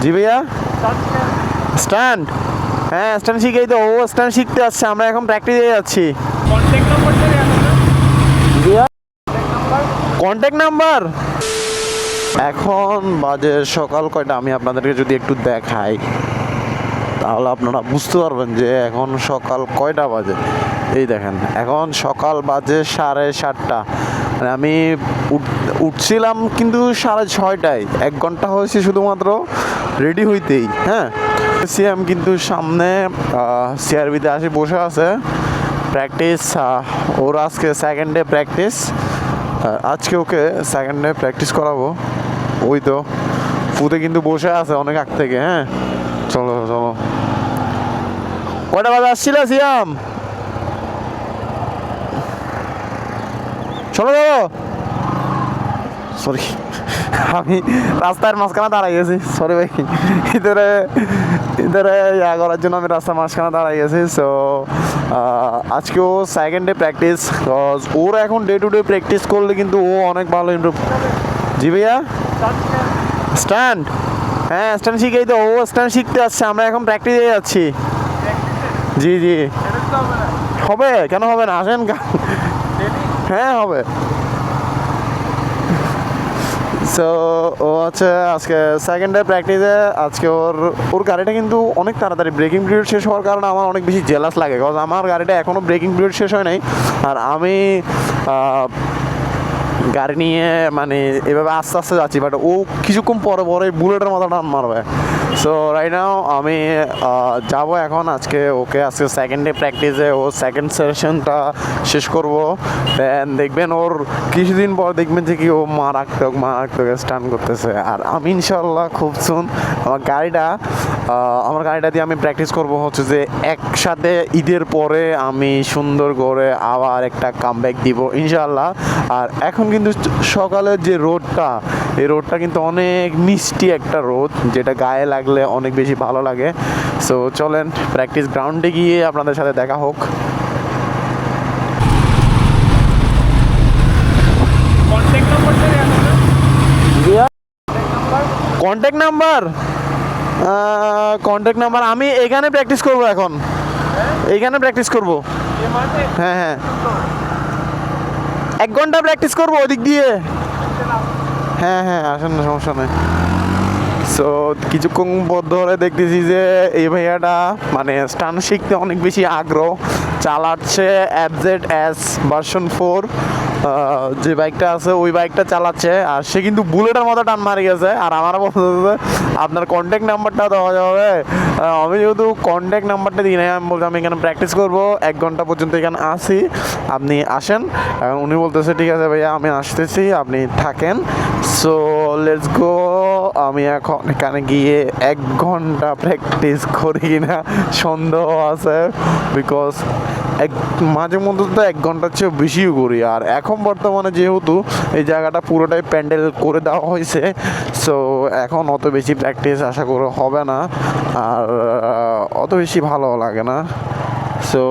জি ভাইয়া, স্ট্যান্ড, হ্যাঁ স্ট্যান্ড শিখেই তো, ও স্ট্যান্ড শিখতে আসছে, আমরা এখন প্র্যাকটিসে যাচ্ছি। কন্ট্যাক্ট নাম্বার এখন বাজে সকাল কয়টা আমি আপনাদেরকে যদি একটু দেখাই তাহলে আপনারা বুঝতে পারবেন যে এখন সকাল কয়টা বাজে। এই দেখেন এখন সকাল বাজে 7:30। মানে আমি উঠছিলাম কিন্তু 6:30, 1 ঘন্টা হয়েছে শুধুমাত্র রেডি হইতেই। হ্যাঁ, সিএম কিন্তু সামনে সিআরবিতে আসে বসে আছে প্র্যাকটিস। ওর আজকে সেকেন্ড ডে প্র্যাকটিস, আজকে ওকে সেকেন্ড ডে প্র্যাকটিস করাবো। ওই তো ফুতে কিন্তু বসে আছে অনেক আগ থেকে। হ্যাঁ চলো চলো, কয়টা বাজে আসছিল সিয়াম? চলো চলো, সরি আমি রাস্তার মাঝখানে দাঁড়াই গেছি, সরি ভাই। ইধারে ইধারে ইয়া করার জন্য আমি রাস্তার মাঝখানে দাঁড়াই গেছি। সো আজকে ও সেকেন্ড ডে প্র্যাকটিস, ওর এখন ডে টু ডে প্র্যাকটিস করলে কিন্তু ও অনেক ভালো ইমপ্রুভ। জি ভাইয়া, স্ট্যান্ড, হ্যাঁ স্ট্যান্ড শিখেই তো, ও স্ট্যান্ড শিখতে আসছে, আমরা এখন প্র্যাকটিসে যাচ্ছি। জি জি, হবে কেন হবে না, আসেন। হ্যাঁ হবে। সো ও হচ্ছে আজকে সেকেন্ড ডে প্র্যাকটিসে। আজকে ওর গাড়িটা কিন্তু অনেক তাড়াতাড়ি ব্রেকিং পিরিয়ড শেষ হওয়ার কারণে আমার অনেক বেশি জেলাস লাগে, বিকজ আমার গাড়িটা এখনও ব্রেকিং পিরিয়ড শেষ হয় নাই। আর আমি গাড়ি নিয়ে মানে এভাবে আস্তে আস্তে যাচ্ছি, বাট ও কিছুক্ষণ পরে পরে বুলেটের মতো টান মারবে। সো রাইট নাও আমি যাব এখন। আজকে সেকেন্ড ডে প্র্যাকটিসে ও সেকেন্ড সেশনটা শেষ করব। দেন দেখবেন ওর কিছুদিন পর দেখবেন যে কি ও মারাত্মক স্টান করতেছে। আর আমি ইনশাল্লাহ খুব সুন আমার গাড়িটা দিয়ে আমি প্র্যাকটিস করব হচ্ছে যে একসাথে ঈদের পরে আমি সুন্দর করে আবার একটা কামব্যাক দিব ইনশাল্লাহ। আর এখন কিন্তু সকালের যে রোদটা, এই রোদটা কিন্তু অনেক মিষ্টি একটা রোদ, যেটা গায়ে লাগলে অনেক বেশি ভালো লাগে। সো চলেন প্র্যাকটিস গ্রাউন্ডে গিয়ে আপনাদের সাথে দেখা হোক। কন্ট্যাক্ট নাম্বার আমি এখানে প্র্যাকটিস করব, এখন এইখানে প্র্যাকটিস করব। হ্যাঁ হ্যাঁ, 1 ঘন্টা প্র্যাকটিস করবো ওদিক দিয়ে। হ্যাঁ হ্যাঁ আসেন না, সমস্যা নেই। সো কিছুক্ষণ পর ধরে দেখতেছি যে এই ভাইয়াটা মানে স্টান শিখতে অনেক বেশি আগ্রহ, চালাচ্ছে FZS ভার্সন 4 যে বাইকটা আছে, ওই বাইকটা চালাচ্ছে। আর সে কিন্তু বুলেটের মতো টান মারি গেছে। আর আমার বলতে আপনার কন্ট্যাক্ট নাম্বারটা দেওয়া যাবে? আমি যেহেতু কন্ট্যাক্ট নাম্বারটা দিই নাই, আমি বলতে আমি এখানে প্র্যাকটিস করবো 1 ঘন্টা পর্যন্ত এখানে আসি, আপনি আসেন। উনি বলতেছে ঠিক আছে ভাইয়া আমি আসতেছি, আপনি থাকেন। So let's go. আমি এখন এখানে গিয়ে 1 ঘন্টা প্র্যাকটিস করি কিনা সন্দেহ আছে, বিকজ মাঝে মধ্যে তো 1 ঘন্টার চেয়েও বেশিও করি। আর এখন বর্তমানে যেহেতু এই জায়গাটা পুরোটাই প্যান্ডেল করে দেওয়া হয়েছে, সো এখন অত বেশি প্র্যাকটিস আশা করে হবে না, আর অত বেশি ভালো লাগে না। সো